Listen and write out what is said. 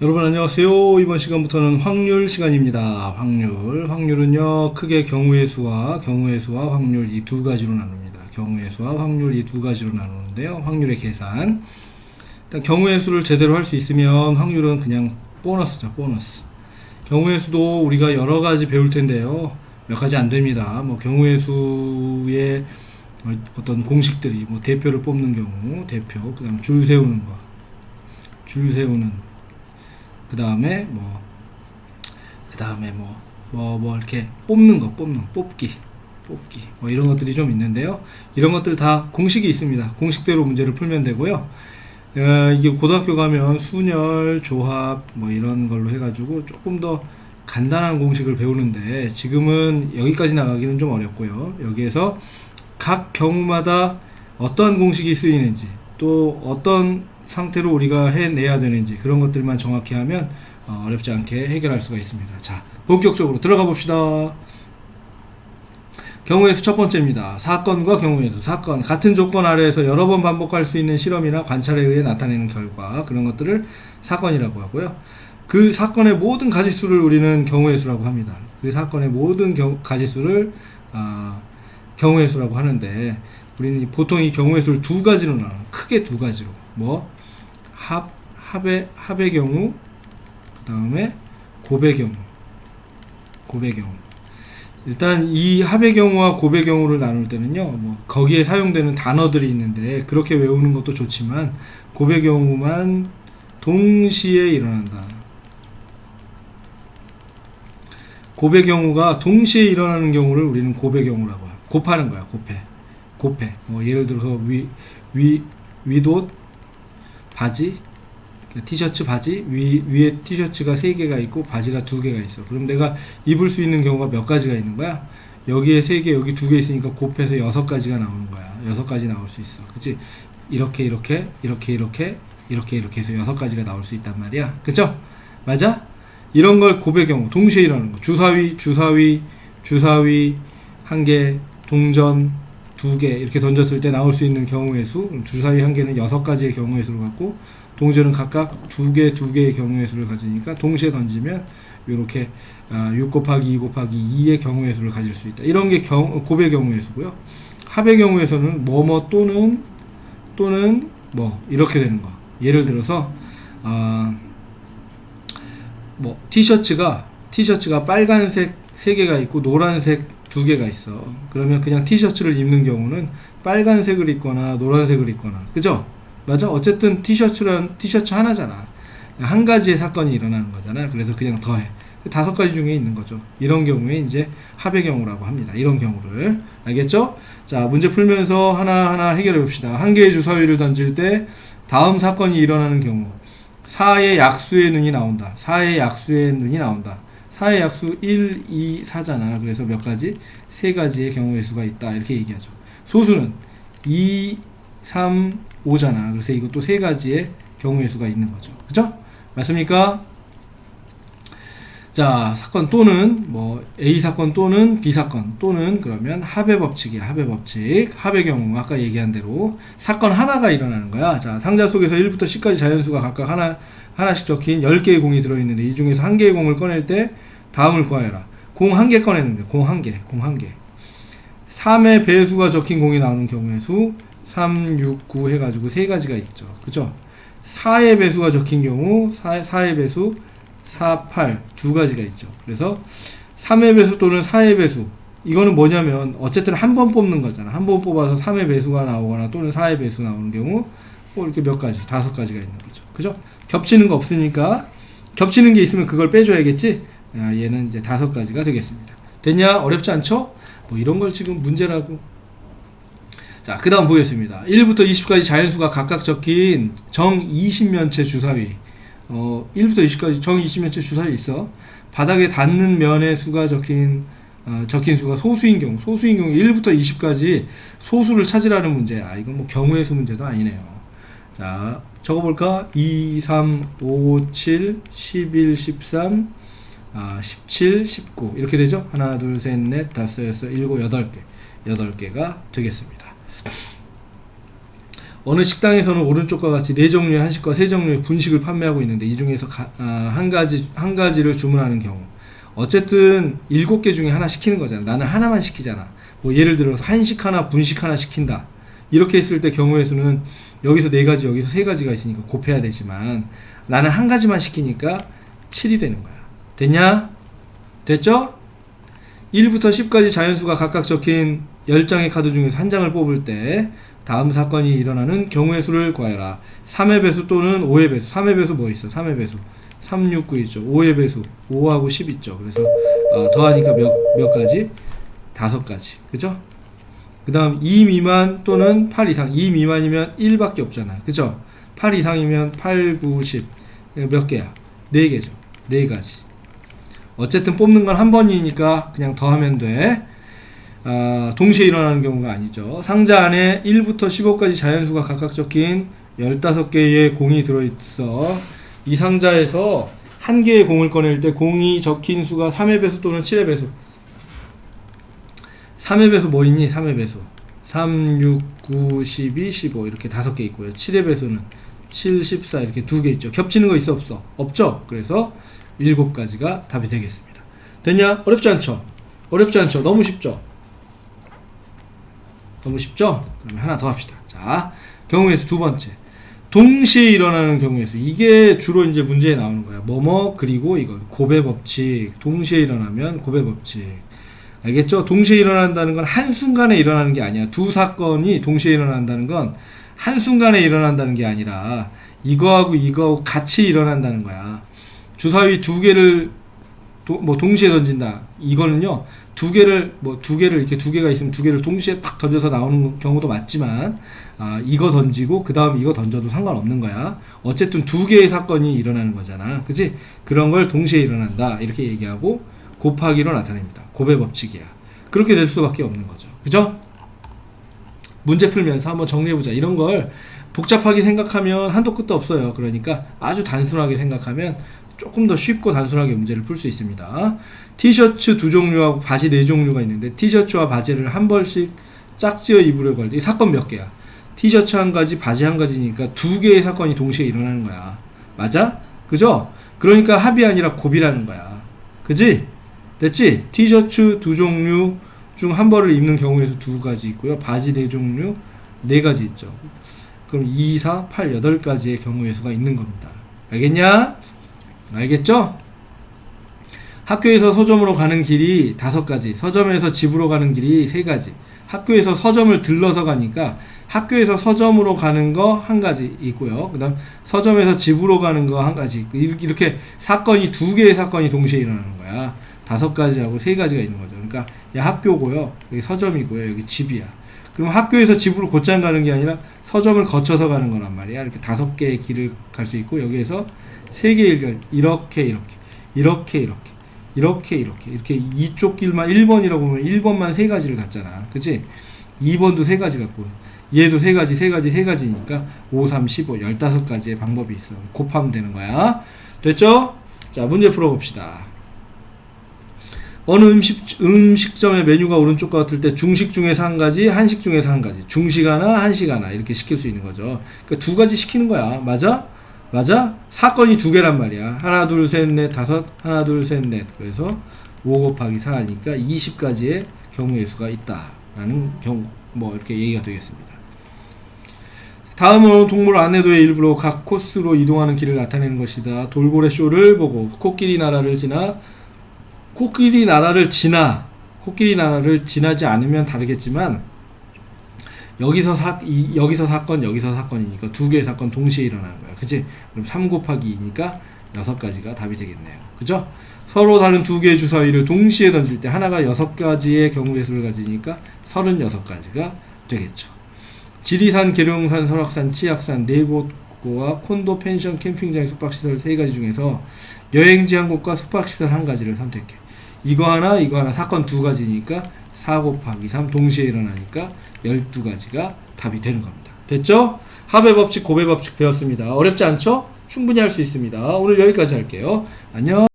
여러분 안녕하세요. 이번 시간부터는 확률 시간입니다. 확률은요 크게 경우의 수와 확률 이 두 가지로 나눕니다. 경우의 수와 확률 이 두 가지로 나누는데요. 확률의 계산, 일단 경우의 수를 제대로 할 수 있으면 확률은 그냥 보너스죠. 보너스. 경우의 수도 우리가 여러 가지 배울 텐데요, 몇 가지 안 됩니다. 뭐 경우의 수의 어떤 공식들이, 뭐 대표를 뽑는 경우 대표, 그 다음 줄 세우는 거, 줄 세우는, 그 다음에 이렇게 뽑기 뭐 이런 것들이 좀 있는데요. 이런 것들 다 공식이 있습니다. 공식대로 문제를 풀면 되고요. 이게 고등학교 가면 순열, 조합 뭐 이런 걸로 해가지고 조금 더 간단한 공식을 배우는데, 지금은 여기까지 나가기는 좀 어렵고요. 여기에서 각 경우마다 어떠한 공식이 쓰이는지, 또 어떤 상태로 우리가 해내야 되는지, 그런 것들만 정확히 하면 어렵지 않게 해결할 수가 있습니다. 자, 본격적으로 들어가 봅시다. 경우의 수 첫 번째입니다. 사건과 경우의 수. 사건, 같은 조건 아래에서 여러 번 반복할 수 있는 실험이나 관찰에 의해 나타내는 결과, 그런 것들을 사건이라고 하고요. 그 사건의 모든 가지수를 우리는 경우의 수라고 합니다. 그 사건의 모든 가지수를 경우의 수라고 하는데, 우리는 보통 이 경우의 수를 두 가지로 나눠. 크게 두 가지로. 합의 경우, 그 다음에 곱의 경우. 일단 이 합의 경우와 곱의 경우를 나눌 때는요, 거기에 사용되는 단어들이 있는데, 그렇게 외우는 것도 좋지만 곱의 경우만 동시에 일어난다. 곱의 경우가 동시에 일어나는 경우를 우리는 곱의 경우라고 해요. 곱하는 거야. 곱해. 예를 들어서 윗옷, 바지, 티셔츠, 바지, 위에 티셔츠가 3개가 있고 바지가 2개가 있어. 그럼 내가 입을 수 있는 경우가 몇 가지가 있는 거야? 여기에 3개, 여기 2개 있으니까 곱해서 6가지가 나오는 거야. 6가지 나올 수 있어. 그치? 이렇게 해서 6가지가 나올 수 있단 말이야. 그쵸? 맞아? 이런 걸 곱의 경우, 동시에 일어나는 거. 주사위 1개, 동전 2개 이렇게 던졌을 때 나올 수 있는 경우의 수. 주사위 1개는 6가지의 경우의 수를 갖고, 동전은 각각 2개의 경우의 수를 가지니까 동시에 던지면 이렇게 6 곱하기 2 곱하기 2의 경우의 수를 가질 수 있다. 이런 게 곱의 경우의 수고요. 합의 경우에서는 또는 이렇게 되는 거. 예를 들어서 티셔츠가 빨간색 3개가 있고 노란색 2개가 있어. 그러면 그냥 티셔츠를 입는 경우는 빨간색을 입거나 노란색을 입거나, 그죠? 맞아? 어쨌든 티셔츠 하나잖아. 한 가지의 사건이 일어나는 거잖아. 그래서 그냥 더해. 5가지 중에 있는 거죠. 이런 경우에 이제 합의 경우라고 합니다. 이런 경우를. 알겠죠? 자, 문제 풀면서 하나하나 해결해 봅시다. 한 개의 주사위를 던질 때 다음 사건이 일어나는 경우, 4의 약수의 눈이 나온다. 4의 약수 1, 2, 4잖아. 그래서 몇 가지? 3가지의 경우의 수가 있다. 이렇게 얘기하죠. 소수는 2, 3, 5잖아. 그래서 이것도 3가지의 경우의 수가 있는 거죠. 그죠? 맞습니까? 자, 사건 또는 A 사건 또는 B 사건 또는, 그러면 합의 법칙이야. 합의 경우 아까 얘기한 대로 사건 하나가 일어나는 거야. 자, 상자 속에서 1부터 10까지 자연수가 각각 하나씩 적힌 10개의 공이 들어있는데, 이 중에서 1개의 공을 꺼낼 때 다음을 구하여라. 공 1개 꺼내는 거야. 공 1개. 3의 배수가 적힌 공이 나오는 경우의 수, 3, 6, 9 해가지고 3가지가 있죠. 그죠? 4의 배수가 적힌 경우, 4의 배수, 4, 8 2가지가 있죠. 그래서 3의 배수 또는 4의 배수, 이거는 뭐냐면 어쨌든 한 번 뽑는 거잖아. 한 번 뽑아서 3의 배수가 나오거나 또는 4의 배수 나오는 경우, 이렇게 몇 가지, 5가지가 있는 거죠. 그죠? 겹치는 거 없으니까, 겹치는 게 있으면 그걸 빼줘야겠지. 얘는 이제 5가지가 되겠습니다. 됐냐? 어렵지 않죠? 이런 걸 지금 문제라고. 자, 그 다음 보겠습니다. 1부터 20까지 자연수가 각각 적힌 정 20면체 주사위. 1부터 20까지 정 20면체 주사위 있어. 바닥에 닿는 면의 수가 적힌 수가 소수인 경우 1부터 20까지 소수를 찾으라는 문제야. 이건 경우의 수 문제도 아니네요. 자, 적어볼까? 2, 3, 5, 7, 11, 13, 17, 19 이렇게 되죠? 하나, 둘, 셋, 넷, 다섯, 여섯, 일곱, 8개. 8개가 되겠습니다. 어느 식당에서는 오른쪽과 같이 4종류의 한식과 3종류의 분식을 판매하고 있는데 이 중에서 한 가지를 주문하는 경우 어쨌든 7개 중에 하나 시키는 거잖아. 나는 하나만 시키잖아. 뭐 예를 들어서 한식 하나 분식 하나 시킨다 이렇게 했을 때 경우의 수는 여기서 4가지 여기서 3가지가 있으니까 곱해야 되지만 나는 한 가지만 시키니까 7이 되는 거야. 됐냐? 됐죠? 1부터 10까지 자연수가 각각 적힌 10장의 카드 중에서 한 장을 뽑을 때 다음 사건이 일어나는 경우의 수를 구하여라. 3의 배수 또는 5의 배수. 3의 배수 뭐 있어? 3의 배수 3, 6, 9 있죠. 5의 배수 5하고 10 있죠. 그래서 더하니까 몇 가지? 5가지. 그죠? 그 다음 2 미만 또는 8 이상. 2 미만이면 1밖에 없잖아. 그죠? 8 이상이면 8, 9, 10 몇 개야? 4개죠. 4가지. 어쨌든 뽑는 건 한 번이니까 그냥 더하면 돼. 동시에 일어나는 경우가 아니죠. 상자 안에 1부터 15까지 자연수가 각각 적힌 15개의 공이 들어있어. 이 상자에서 한 개의 공을 꺼낼 때 공이 적힌 수가 3의 배수 또는 7의 배수. 3의 배수 뭐 있니? 3의 배수 3, 6, 9, 12, 15 이렇게 5개 있고요. 7의 배수는 7, 14 이렇게 2개 있죠. 겹치는 거 있어 없어? 없죠. 그래서 7가지가 답이 되겠습니다. 됐냐? 어렵지 않죠? 어렵지 않죠? 너무 쉽죠? 너무 쉽죠? 그러면 하나 더 합시다. 자, 경우의 수 두 번째. 동시에 일어나는 경우의 수. 이게 주로 이제 문제에 나오는 거야. 뭐뭐 그리고 이거 곱의 법칙. 동시에 일어나면 곱의 법칙. 알겠죠? 동시에 일어난다는 건 한순간에 일어나는 게 아니야. 두 사건이 동시에 일어난다는 건 한순간에 일어난다는 게 아니라 이거하고 이거하고 같이 일어난다는 거야. 주사위 2개를 동시에 던진다. 이거는요. 2개를 이렇게 2개가 있으면 2개를 동시에 팍 던져서 나오는 경우도 맞지만 이거 던지고 그 다음 이거 던져도 상관없는 거야. 어쨌든 2개의 사건이 일어나는 거잖아. 그치? 그런 걸 동시에 일어난다. 이렇게 얘기하고 곱하기로 나타냅니다. 곱의 법칙이야. 그렇게 될 수밖에 없는 거죠. 그죠? 문제 풀면서 한번 정리해보자. 이런 걸 복잡하게 생각하면 한도 끝도 없어요. 그러니까 아주 단순하게 생각하면 조금 더 쉽고 단순하게 문제를 풀 수 있습니다. 티셔츠 2종류하고 바지 4종류가 있는데 티셔츠와 바지를 한 벌씩 짝지어 입으려고 할 때 이 사건 몇 개야? 티셔츠 한 가지, 바지 한 가지니까 2개의 사건이 동시에 일어나는 거야. 맞아? 그죠? 그러니까 합이 아니라 곱이라는 거야. 그지? 됐지? 티셔츠 2종류 중 한 벌을 입는 경우의 수 2가지 있고요. 바지 4종류 4가지 있죠. 그럼 2, 4, 8, 8가지의 경우의 수가 있는 겁니다. 알겠냐? 알겠죠? 학교에서 서점으로 가는 길이 5가지, 서점에서 집으로 가는 길이 3가지. 학교에서 서점을 들러서 가니까 학교에서 서점으로 가는 거 1가지 있고요. 그 다음 서점에서 집으로 가는 거 1가지 있고, 이렇게 사건이 2개의 사건이 동시에 일어나는 거야. 5가지하고 3가지가 있는 거죠. 그러니까 학교고요, 여기 서점이고요, 여기 집이야. 그럼 학교에서 집으로 곧장 가는 게 아니라 서점을 거쳐서 가는 거란 말이야. 이렇게 5개의 길을 갈 수 있고, 여기에서 3개의 길, 이렇게 이쪽 길만 1번이라고 보면 1번만 3가지를 갔잖아. 그치? 2번도 3가지 갔고, 얘도 3가지니까 5, 3, 15, 15가지의 방법이 있어. 곱하면 되는 거야. 됐죠? 자, 문제 풀어봅시다. 어느 음식점의 메뉴가 오른쪽과 같을 때 중식 중에서 1가지, 한식 중에서 1가지, 중식 하나, 한식 하나 이렇게 시킬 수 있는 거죠. 그러니까 2가지 시키는 거야. 맞아? 맞아? 사건이 2개란 말이야. 하나, 둘, 셋, 넷, 5, 하나, 둘, 셋, 넷. 그래서 5 곱하기 4니까 20가지의 경우의 수가 있다라는 이렇게 얘기가 되겠습니다. 다음은 동물 안내도의 일부로 각 코스로 이동하는 길을 나타내는 것이다. 돌고래 쇼를 보고 코끼리 나라를 지나지 않으면 다르겠지만 여기서 사건이니까 2개의 사건 동시에 일어나는 거야. 그치? 그럼 3 곱하기 2니까 6가지가 답이 되겠네요. 그죠? 서로 다른 2개의 주사위를 동시에 던질 때 하나가 6가지의 경우의 수를 가지니까 36가지가 되겠죠. 지리산, 계룡산, 설악산, 치악산 4곳과 콘도, 펜션, 캠핑장, 숙박시설 3가지 중에서 여행지 1곳과 숙박시설 1가지를 선택해. 이거 하나 사건 2가지니까 4 곱하기 3 동시에 일어나니까 12가지가 답이 되는 겁니다. 됐죠? 합의 법칙, 곱의 법칙 배웠습니다. 어렵지 않죠? 충분히 할 수 있습니다. 오늘 여기까지 할게요. 안녕.